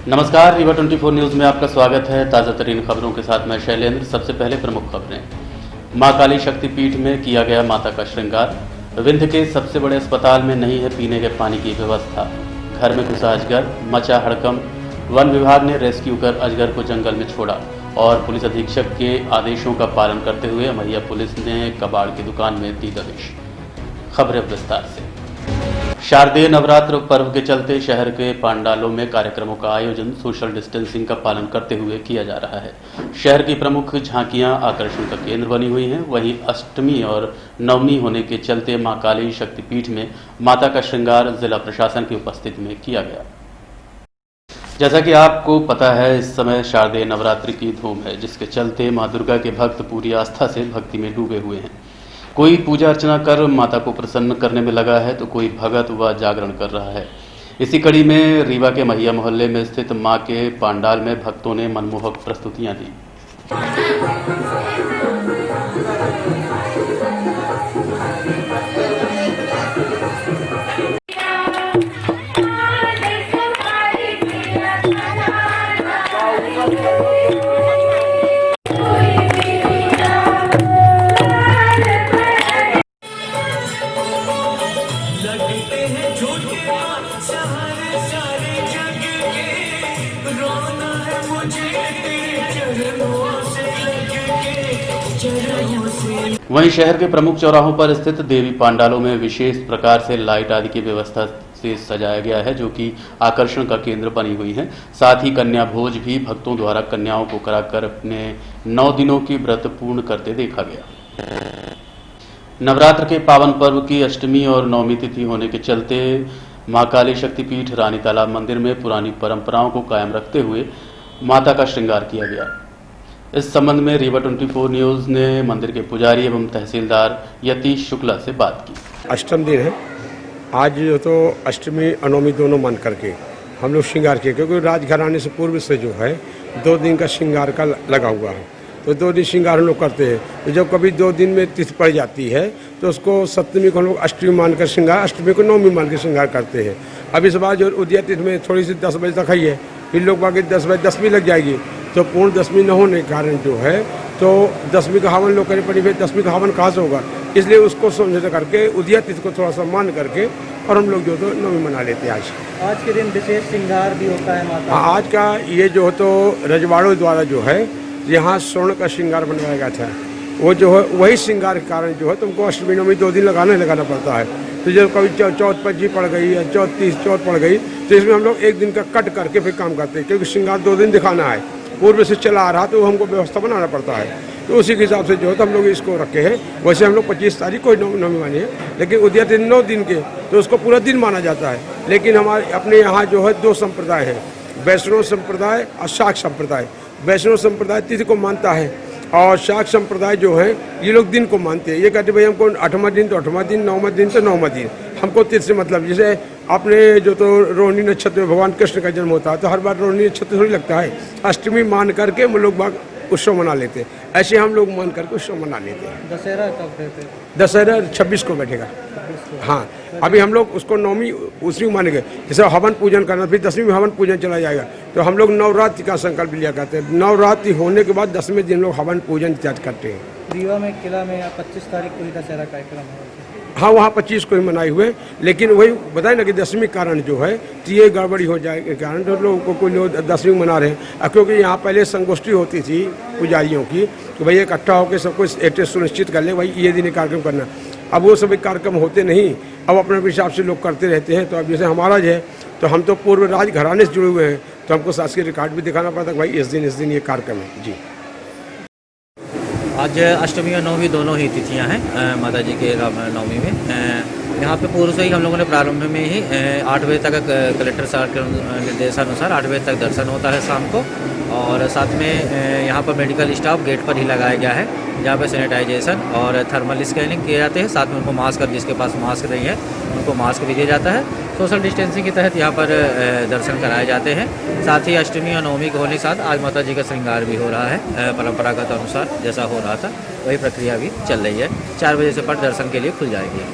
नमस्कार, रीवा 24 न्यूज़ में आपका स्वागत है। ताज़ा तरीन खबरों के साथ मैं शैलेंद्र। सबसे पहले प्रमुख खबरें। मां काली शक्तिपीठ में किया गया माता का श्रृंगार। विंध्य के सबसे बड़े अस्पताल में नहीं है पीने के पानी की व्यवस्था। घर में घुसा अजगर, मचा हड़कंप। वन विभाग ने रेस्क्यू कर अजगर को जंगल में छोड़ा और पुलिस अधीक्षक के आदेशों का पालन करते हुए अमैया पुलिस ने कबाड़ की दुकान में दी दबिश। खबरें विस्तार से। शारदीय नवरात्र पर्व के चलते शहर के पांडालों में कार्यक्रमों का आयोजन सोशल डिस्टेंसिंग का पालन करते हुए किया जा रहा है। शहर की प्रमुख झांकियां आकर्षण का केंद्र बनी हुई हैं। वहीं अष्टमी और नवमी होने के चलते मां काली शक्तिपीठ में माता का श्रृंगार जिला प्रशासन की उपस्थिति में किया गया। जैसा कि आपको पता है, इस समय शारदीय नवरात्रि की धूम है, जिसके चलते मां दुर्गा के भक्त पूरी आस्था से भक्ति में डूबे हुए हैं। कोई पूजा अर्चना कर माता को प्रसन्न करने में लगा है तो कोई भगत व जागरण कर रहा है। इसी कड़ी में रीवा के महिया मोहल्ले में स्थित मां के पांडाल में भक्तों ने मनमोहक प्रस्तुतियां दी। वहीं शहर के प्रमुख चौराहों पर स्थित देवी पांडालों में विशेष प्रकार से लाइट आदि की व्यवस्था से सजाया गया है, जो कि आकर्षण का केंद्र बनी हुई है। साथ ही कन्या भोज भी भक्तों द्वारा कन्याओं को कराकर अपने 9 दिनों की व्रत पूर्ण करते देखा गया। नवरात्र के पावन पर्व की अष्टमी और नवमी तिथि होने के चलते मां काली शक्तिपीठ रानी तालाब मंदिर में पुरानी परंपराओं को कायम रखते हुए माता का श्रृंगार किया गया। इस संबंध में रीवा 24 न्यूज़ ने मंदिर के पुजारी एवं तहसीलदार यतीश शुक्ला से बात की। अष्टम दिन है आज, तो अष्टमी नवमी दोनों मान करके हम लोग श्रृंगार किए, क्योंकि राजघराने से पूर्व से जो है 2 दिन का श्रृंगार का लगा हुआ है, तो 2 दिन श्रृंगार हम लोग करते हैं। तो जब कभी 2 दिन में तिथि पड़ जाती है तो उसको सप्तमी को हम लोग अष्टमी मानकर श्रृंगार, अष्टमी को नवमी मान कर श्रृंगार करते हैं। अब इस बार जो उदया तिथि में थोड़ी सी 10 बजे तक आई है, फिर लोग बाकी 10 बजे दसवीं लग जाएगी, तो पूर्ण दसवीं न होने के कारण जो है तो दसवीं का हवन लोग करनी पड़ी। फिर दसवीं का हवन कहाँ से होगा, इसलिए उसको समझौता करके उदया तिथि को थोड़ा सा मान करके और हम लोग जो तो नवमी मना लेते हैं। आज के दिन विशेष श्रृंगार भी होता है माता। हाँ, आज का ये जो तो रजवाड़ों द्वारा जो है यहाँ स्वर्ण का श्रृंगार बनवाया गया था, वो जो है वही श्रृंगार के कारण जो है तुमको अष्टमी नवमी 2 दिन लगाना पड़ता है। तो जब कभी चौथ पच्ची पड़ गई या चौथ पड़ गई तो इसमें हम लोग 1 दिन का कट करके फिर काम करते हैं, क्योंकि श्रृंगार 2 दिन दिखाना है, पूर्व से चला आ रहा तो हमको व्यवस्था बनाना पड़ता है। तो उसी के हिसाब से जो है तो हम लोग इसको रखे हैं। वैसे हम लोग 25 तारीख को नवमी मानी है, लेकिन उदया दिन 9 दिन के तो उसको पूरा दिन माना जाता है। लेकिन हमारे अपने यहाँ जो है 2 संप्रदाय है, वैष्णव संप्रदाय और शाक्त संप्रदाय। वैष्णव संप्रदाय तिथि को मानता है और शाक्त संप्रदाय जो है ये लोग दिन को मानते हैं। ये कहते भाई हमको 8वां दिन तो 8वां दिन, 9वां दिन तो 9वां दिन, हमको तिथि से मतलब। जैसे आपने जो तो रोहिणी नक्षत्र में भगवान कृष्ण का जन्म होता है तो हर बार रोहिणी नक्षत्र थोड़ी लगता है, अष्टमी मान करके हम लोग बाग उत्सव मना लेते हैं। ऐसे हम लोग मान करके उत्सव मना लेते हैं। दशहरा कब देते? दशहरा 26 को बैठेगा। हाँ, अभी हम लोग उसको नवमी उसी मानेंगे। जैसे हवन पूजन करना, फिर 10वीं में हवन पूजन चला जाएगा, तो हम लोग नवरात्रि का संकल्प लिया करते हैं। नवरात्रि होने के बाद 10वें दिन लोग हवन पूजन त्याग करते हैं। रीवा में किला में 25 तारीख को ही दशहरा कार्यक्रम होगा। हाँ, वहाँ 25 को ही मनाए हुए, लेकिन वही बताए ना कि 10वीं कारण जो है तो ये गड़बड़ी हो जाए के कारण तो लोगों को कोई लोग 10वीं मना रहे हैं। क्योंकि यहाँ पहले संगोष्ठी होती थी पुजारियों की कि भाई इकट्ठा होकर सब कुछ एक सुनिश्चित कर ले, भाई ये दिन कार्यक्रम करना। अब वो सभी कार्यक्रम होते नहीं, अब अपने हिसाब से लोग करते रहते हैं। तो अब जैसे हमारा जो है तो हम तो पूर्व राज घराने से जुड़े हुए हैं, तो हमको शासकीय रिकॉर्ड भी दिखाना पड़ता है भाई इस दिन ये कार्यक्रम है। जी, आज अष्टमी और नवमी दोनों ही तिथियां हैं माता जी के नवमी में। यहाँ पे पूर्व से ही हम लोगों ने प्रारंभ में ही 8 बजे तक कलेक्टर साहब के निर्देशानुसार 8 बजे तक दर्शन होता है शाम को। और साथ में यहाँ पर मेडिकल स्टाफ गेट पर ही लगाया गया है, जहाँ पे सैनिटाइजेशन और थर्मल स्कैनिंग किए जाते हैं। साथ में उनको मास्क, जिसके पास मास्क नहीं है उनको मास्क भी दिया जाता है। सोशल डिस्टेंसिंग के तहत यहाँ पर दर्शन कराए जाते हैं। साथ ही अष्टमी और नवमी के होने के साथ आज माता जी का श्रृंगार भी हो रहा है परंपरागत अनुसार जैसा हो रहा था वही प्रक्रिया भी चल रही है। 4 बजे से पट दर्शन के लिए खुल जाएगी।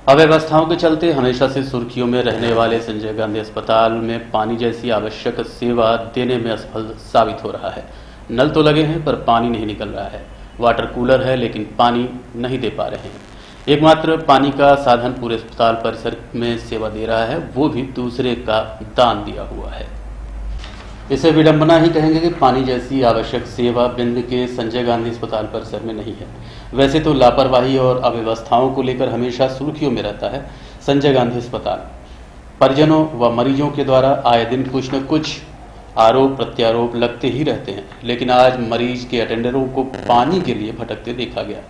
अव्यवस्थाओं के चलते हमेशा से सुर्खियों में रहने वाले संजय गांधी अस्पताल में पानी जैसी आवश्यक सेवा देने में असफल साबित हो रहा है। नल तो लगे हैं पर पानी नहीं निकल रहा है। वाटर कूलर है लेकिन पानी नहीं दे पा रहे हैं। एकमात्र पानी का साधन पूरे अस्पताल परिसर में सेवा दे रहा है, वो भी दूसरे का दान दिया हुआ है। इसे विडंबना ही कहेंगे कि पानी जैसी आवश्यक सेवा विंध्य के संजय गांधी अस्पताल परिसर में नहीं है। वैसे तो लापरवाही और अव्यवस्थाओं को लेकर हमेशा सुर्खियों में रहता है संजय गांधी अस्पताल। परिजनों व मरीजों के द्वारा आए दिन कुछ न कुछ आरोप प्रत्यारोप लगते ही रहते हैं, लेकिन आज मरीज के अटेंडरों को पानी के लिए भटकते देखा गया।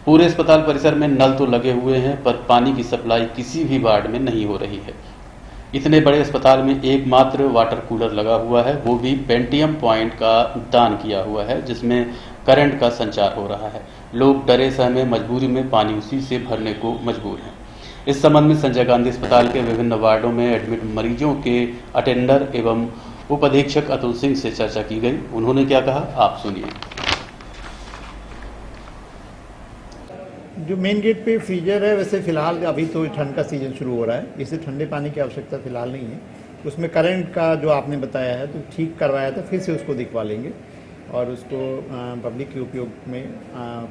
पूरे अस्पताल परिसर में नल तो लगे हुए हैं पर पानी की सप्लाई किसी भी वार्ड में नहीं हो रही है। इतने बड़े अस्पताल में एकमात्र वाटर कूलर लगा हुआ है, वो भी पेंटियम पॉइंट का दान किया हुआ है, जिसमें करंट का संचार हो रहा है। लोग डरे सहमे मजबूरी में पानी उसी से भरने को मजबूर हैं। इस संबंध में संजय गांधी अस्पताल के विभिन्न वार्डों में एडमिट मरीजों के अटेंडर एवं उप अधीक्षक अतुल सिंह से चर्चा की गई। उन्होंने क्या कहा, आप सुनिए। जो मेन गेट पे फ्रीजर है, वैसे फिलहाल अभी तो ठंड का सीजन शुरू हो रहा है, इससे ठंडे पानी की आवश्यकता फिलहाल नहीं है। उसमें करंट का जो आपने बताया है तो ठीक करवाया था, फिर से उसको दिखवा लेंगे और उसको पब्लिक के उपयोग में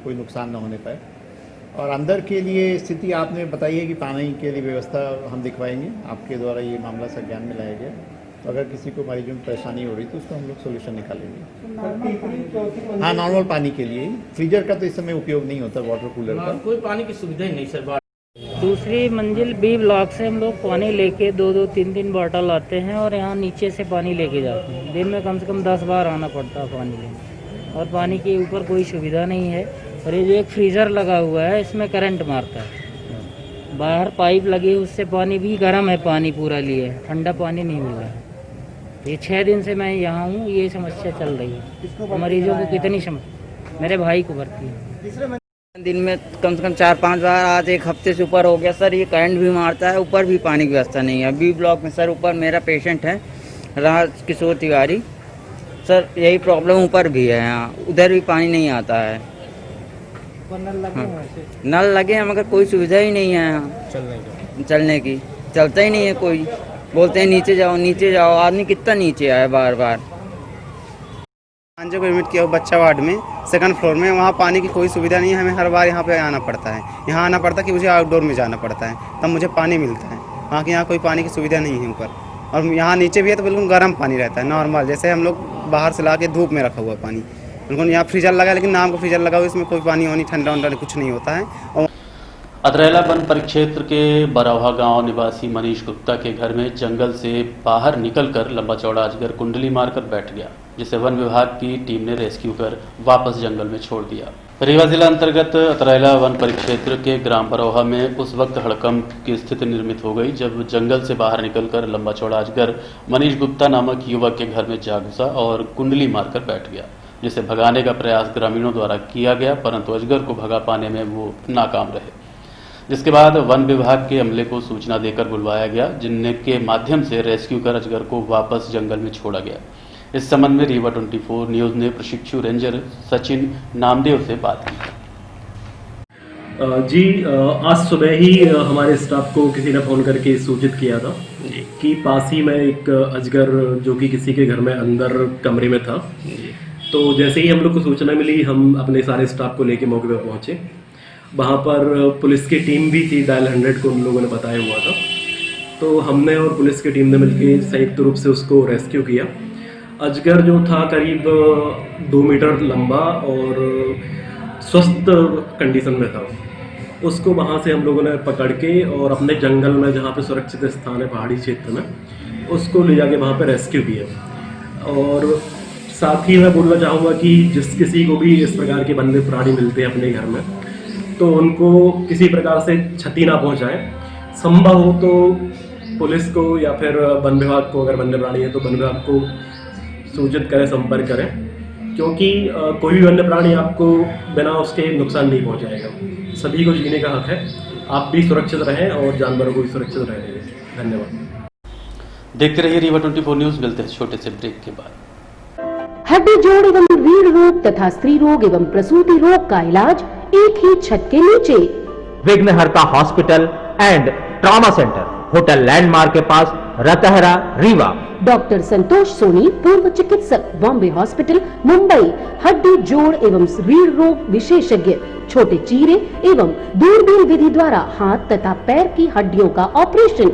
कोई नुकसान न होने पाए। और अंदर के लिए स्थिति आपने बताई है कि पानी के लिए व्यवस्था हम दिखवाएंगे। आपके द्वारा ये मामला संज्ञान में लाया गया, तो अगर किसी को मरीजों में परेशानी हो रही तो उसको हम लोग सोल्यूशन निकालेंगे। हाँ, नॉर्मल पानी के लिए। फ्रीजर का तो इस समय उपयोग नहीं होता, वाटर कूलर का कोई पानी की सुविधा ही नहीं सर। दूसरी मंजिल बी ब्लॉक से हम लोग पानी लेके 2-3 बॉटल आते हैं और यहाँ नीचे से पानी लेके जाते हैं। दिन में कम से कम 10 बार आना पड़ता है पानी लेने, और पानी के ऊपर कोई सुविधा नहीं है। और ये जो एक फ्रीज़र लगा हुआ है, इसमें करंट मारता है। बाहर पाइप लगी है, उससे पानी भी गर्म है, पानी पूरा लिए ठंडा पानी नहीं मिल रहा है। ये 6 दिन से मैं यहाँ हूँ, ये समस्या चल रही है। मरीजों को कितनी समस्या, मेरे भाई को भर्ती है। दिन में कम से कम 4-5 बार, आज एक हफ्ते से ऊपर हो गया सर। ये करंट भी मारता है, ऊपर भी पानी की व्यवस्था नहीं है। बी ब्लॉक में सर ऊपर मेरा पेशेंट है राज किशोर तिवारी सर, यही प्रॉब्लम ऊपर भी है। यहाँ उधर भी पानी नहीं आता है। नल लगे हैं मगर कोई सुविधा ही नहीं है यहाँ चलने की। चलता ही नहीं है कोई। बोलते हैं नीचे जाओ नीचे जाओ, आदमी कितना नीचे आए बार बार। पांच को एडमिट किया बच्चा वार्ड में, सेकंड फ्लोर में। वहाँ पानी की कोई सुविधा नहीं है, हमें हर बार यहाँ पे आना पड़ता है। यहाँ आना पड़ता है कि मुझे आउटडोर में जाना पड़ता है, तब मुझे पानी मिलता है। वहाँ की यहाँ कोई पानी की सुविधा नहीं है ऊपर, और यहाँ नीचे भी है तो बिल्कुल गर्म पानी रहता है, नॉर्मल जैसे हम लोग बाहर से ला के धूप में रखा हुआ पानी। बिल्कुल यहाँ फ्रीजर लगा है, लेकिन नाम का फ्रीजर लगा हुआ, इसमें कोई पानी वानी ठंडा वंडा कुछ नहीं होता है। और अतरैला वन परिक्षेत्र के बरौहा गांव निवासी मनीष गुप्ता के घर में जंगल से बाहर निकलकर लंबा चौड़ा अजगर कुंडली मारकर बैठ गया, जिसे वन विभाग की टीम ने रेस्क्यू कर वापस जंगल में छोड़ दिया। रीवा जिला अंतर्गत अतरैला वन परिक्षेत्र के ग्राम बरौहा में उस वक्त हड़कंप की स्थिति निर्मित हो गई जब जंगल से बाहर निकलकर लंबा चौड़ा अजगर मनीष गुप्ता नामक युवक के घर में जा घुसा और कुंडली मारकर बैठ गया, जिसे भगाने का प्रयास ग्रामीणों द्वारा किया गया, परंतु अजगर को भगा पाने में वो नाकाम रहे। जिसके बाद वन विभाग के अमले को सूचना देकर बुलवाया गया, जिनके माध्यम से रेस्क्यू कर अजगर को वापस जंगल में छोड़ा गया। इस संबंध में रीवा 24 न्यूज ने प्रशिक्षु रेंजर सचिन नामदेव से बात की। जी, आज सुबह ही हमारे स्टाफ को किसी ने फ़ोन करके सूचित किया था कि पास ही में एक अजगर जो कि किसी के घर में अंदर कमरे में था। तो जैसे ही हम लोग को सूचना मिली, हम अपने सारे स्टाफ को लेके मौके पर पहुंचे। वहाँ पर पुलिस की टीम भी थी, डायल 100 को उन लोगों ने बताया हुआ था। तो हमने और पुलिस की टीम ने मिलकर संयुक्त रूप से उसको रेस्क्यू किया। अजगर जो था करीब 2 मीटर लंबा और स्वस्थ कंडीशन में था। उसको वहाँ से हम लोगों ने पकड़ के और अपने जंगल में, जहाँ पे सुरक्षित स्थान है पहाड़ी क्षेत्र में, उसको ले जाके वहाँ पे रेस्क्यू किया। और साथ ही मैं बोलना चाहूँगा कि जिस किसी को भी इस प्रकार के वन्य प्राणी मिलते हैं अपने घर में, तो उनको किसी प्रकार से क्षति ना पहुँचाएं। संभव हो तो पुलिस को या फिर वन विभाग को, अगर वन्य प्राणी है तो वन विभाग को सूचित करें, संपर्क करें, क्योंकि कोई भी वन्य प्राणी आपको बिना उसके नुकसान नहीं पहुंचाएगा। सभी को जीने का हक है। आप भी सुरक्षित रहें और जानवरों को भी सुरक्षित रहने दें। धन्यवाद। देखते रहिए रीवा 24 न्यूज। मिलते हैं छोटे से ब्रेक के बाद। हड्डी जोड़ एवं रीढ़ रोग तथा स्त्री रोग एवं प्रसूति रोग का इलाज एक ही छत के नीचे। विघ्नहर्ता hospital and trauma centre, hotel landmark के पास, रतहरा, रीवा। डॉक्टर संतोष सोनी, पूर्व चिकित्सक, बॉम्बे हॉस्पिटल, मुंबई, हड्डी जोड़ एवं रीढ़ रोग विशेषज्ञ, छोटे चीरे एवं दूरबीन विधि द्वारा हाथ तथा पैर की हड्डियों का ऑपरेशन,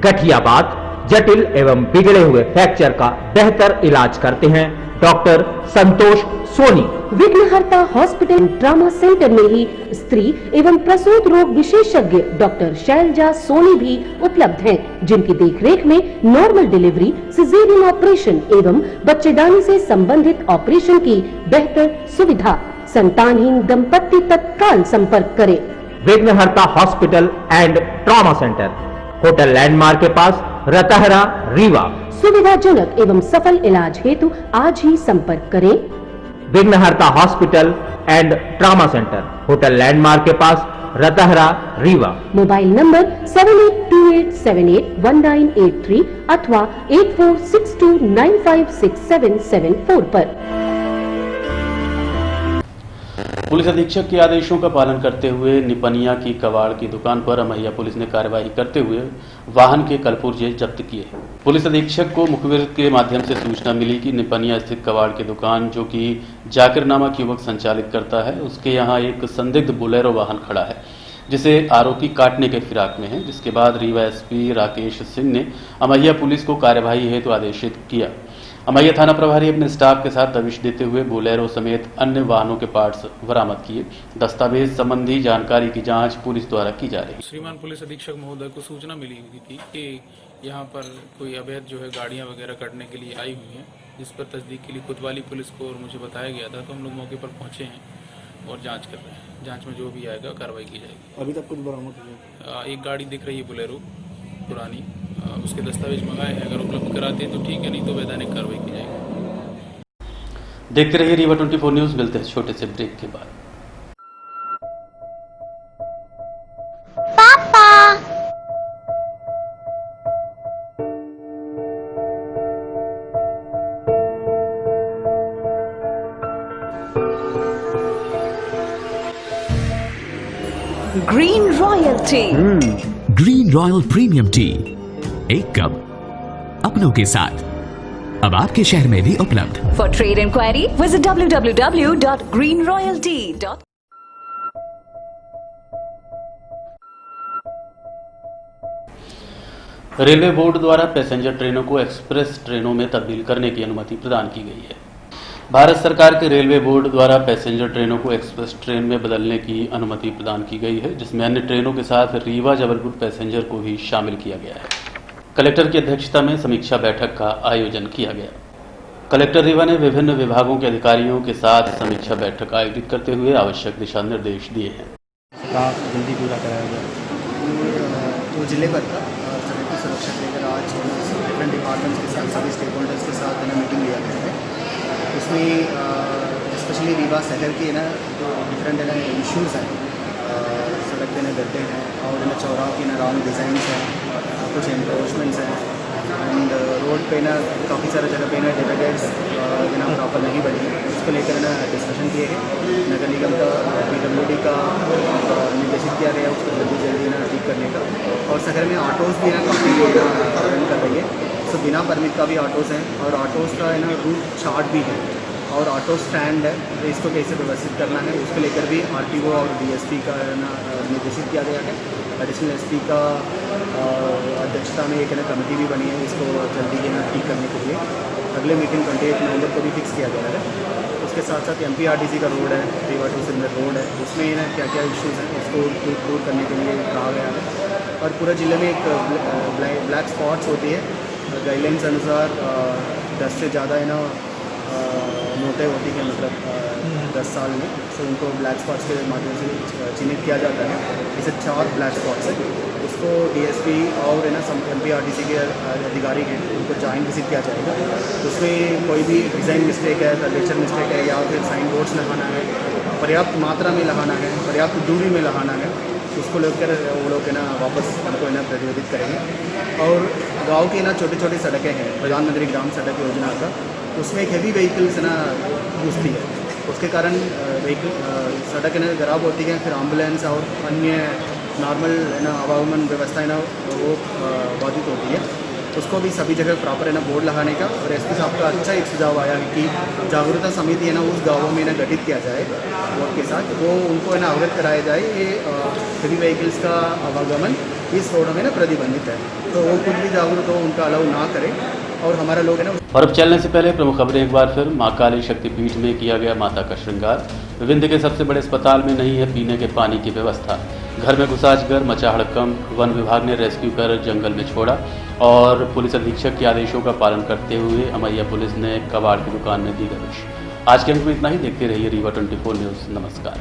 गठियाबात, जटिल एवं बिगड़े हुए फ्रैक्चर का बेहतर इलाज करते हैं डॉक्टर संतोष सोनी। विघ्नहर्ता हॉस्पिटल ट्रॉमा सेंटर में ही स्त्री एवं प्रसूत रोग विशेषज्ञ डॉक्टर शैलजा सोनी भी उपलब्ध हैं, जिनकी देखरेख में नॉर्मल डिलीवरी, सिजेरियन ऑपरेशन एवं बच्चेदानी से संबंधित ऑपरेशन की बेहतर सुविधा। संतानहीन दंपत्ति तत्काल संपर्क करें। विघ्नहर्ता hospital and trauma centre, hotel landmark के पास, रतहरा, रीवा। सुविधाजनक एवं सफल इलाज हेतु आज ही संपर्क करें। विघ्नहर्ता hospital and trauma centre, hotel landmark के पास, रतहरा, रीवा। मोबाइल नंबर 7828781983 अथवा 8462956774 पर। पुलिस अधीक्षक के आदेशों का पालन करते हुए निपनिया की कबाड़ की दुकान पर अमैया पुलिस ने कार्रवाई करते हुए वाहन के कलपुर्जे जब्त किए। पुलिस अधीक्षक को मुखबिर के माध्यम से सूचना मिली कि निपनिया स्थित कबाड़ की दुकान, जो कि जाकिर नामक युवक संचालित करता है, उसके यहाँ एक संदिग्ध बोलेरो वाहन खड़ा है, जिसे आरोपी काटने के फिराक में है। जिसके बाद रीवा एसपी राकेश सिंह ने अमैया पुलिस को कार्यवाही हेतु आदेशित किया। अमैया थाना प्रभारी अपने स्टाफ के साथ दबिश देते हुए बोलेरो समेत अन्य वाहनों के पार्ट्स बरामद किए। दस्तावेज संबंधी जानकारी की जांच पुलिस द्वारा की जा रही है। श्रीमान पुलिस अधीक्षक महोदय को सूचना मिली हुई थी कि यहाँ पर कोई अवैध जो है गाड़ियाँ वगैरह काटने के लिए आई हुई हैं, जिस पर तस्दीक के लिए कोतवाली पुलिस को और मुझे बताया गया था, तो हम लोग मौके पर पहुँचे हैं और जाँच कर रहे हैं। जाँच में जो भी आएगा कार्रवाई की जाएगी। अभी तक कुछ बरामद हुआ? एक गाड़ी दिख रही है बोलेरो पुरानी, उसके दस्तावेज मंगाए हैं, अगर उपलब्ध कराते हैं तो ठीक है, नहीं तो वैधानिक कार्रवाई की जाएगी। देखते रहिए रीवा 24 न्यूज। मिलते हैं छोटे से ब्रेक के बाद। Green Royal tea, Green Royal premium tea, एक कप अपनों के साथ, अब आपके शहर में भी उपलब्ध। For trade inquiry visit www.greenroyaltea.com। Railway board द्वारा पैसेंजर ट्रेनों को एक्सप्रेस ट्रेनों में तब्दील करने की अनुमति प्रदान की गई है। भारत सरकार के रेलवे बोर्ड द्वारा पैसेंजर ट्रेनों को एक्सप्रेस ट्रेन में बदलने की अनुमति प्रदान की गई है, जिसमें अन्य ट्रेनों के साथ रीवा जबलपुर पैसेंजर को भी शामिल किया गया है। कलेक्टर की अध्यक्षता में समीक्षा बैठक का आयोजन किया गया। कलेक्टर रीवा ने विभिन्न विभागों के अधिकारियों के साथ समीक्षा बैठक आयोजित करते हुए आवश्यक दिशा निर्देश दिए हैं। जल्दी पूरा कराया गया तो जिले भर का सड़क की सुरक्षा लेकर आज डिफरेंट डिपार्टमेंट्स के साथ, सभी स्टेक होल्डर्स के साथ मीटिंग लिया गया है। उसमें स्पेशली रीवा शहर के जो डिफरेंट इश्यूज़ हैं, सड़क के गड्ढे हैं और चौराह की रॉन्ग डिज़ाइंस हैं, कुछ एनक्रोचमेंट्स हैं एंड रोड पे काफ़ी सारे जगह पे डिवाइडर्स प्रॉपर नहीं बनी है। उसको लेकर डिस्कशन किए गए। नगर निगम का PWD का निर्देशित किया गया उसको जल्दी ठीक करने का। और शहर में ऑटोज़ भी काफ़ी रन कर रही है, तो बिना परमिट का भी ऑटोज़ हैं और ऑटोज़ का रूट चार्ट भी है और ऑटो स्टैंड है, तो इसको कैसे व्यवस्थित करना है उसको लेकर भी RTO और DSP का निर्देशित किया गया है। एडिशनल SP का अध्यक्षता में एक कमेटी भी बनी है इसको जल्दी ठीक करने के लिए। अगले मीटिंग 28 नवंबर को भी फिक्स किया गया है। उसके साथ साथ MPRTC का रोड है, रीवा टू सिंदर रोड है, उसमें क्या क्या इश्यूज़ हैं उसको दूर करने के लिए कहा गया है। और पूरे ज़िले में एक ब्लैक स्पॉट्स होती है, गाइडलाइंस अनुसार 10 से ज़्यादा नोटें होती हैं, मतलब 10 साल में, तो उनको ब्लैक स्पॉट्स के माध्यम से चिन्हित किया जाता है। इसे 4 ब्लैक स्पॉट्स है, उसको DSP और MPRTC के अधिकारी हैं उनको जॉइंट विजिट किया जाएगा। उसमें कोई भी डिज़ाइन मिस्टेक है, कर्वेचर मिस्टेक है या फिर साइन बोर्ड्स लगाना है, पर्याप्त मात्रा में लगाना है, पर्याप्त दूरी में लगाना है, उसको लेकर वो लोग वापस हमको प्रतिवेदित करेंगे। और गाँव की छोटी छोटी सड़कें हैं, प्रधानमंत्री ग्राम सड़क योजना का, उसमें एक हेवी व्हीकल्स घुसती है, उसके कारण व्हीकल सड़क खराब होती है, फिर एम्बुलेंस और अन्य नॉर्मल है ना आवागमन व्यवस्था है ना वो बाधित होती है, उसको भी सभी जगह प्रॉपर है ना बोर्ड लगाने का। और एसपी साहब का अच्छा एक सुझाव आया है कि जागरूकता समिति है ना उस गाँवों में ना गठित किया जाए बोर्ड के साथ, वो उनको है ना अवगत कराया जाए ये हेवी व्हीकल्स का आवागमन इस रोडों में ना प्रतिबंधित है, तो वो कुछ भी जागरूक हो उनका अलाउ ना करें। और हमारा लोग है ना। और अब चलने से पहले प्रमुख खबरें एक बार फिर। मां काली शक्तिपीठ में किया गया माता का श्रृंगार। विंध्य के सबसे बड़े अस्पताल में नहीं है पीने के पानी की व्यवस्था। घर में घुसा अजगर, मचा हड़कंप। वन विभाग ने रेस्क्यू कर जंगल में छोड़ा। और पुलिस अधीक्षक के आदेशों का पालन करते हुए अमैया पुलिस ने कबाड़ की दुकान में दी दबिश। आज के अंक में इतना ही। देखते रहिए रीवा 24 न्यूज़। नमस्कार।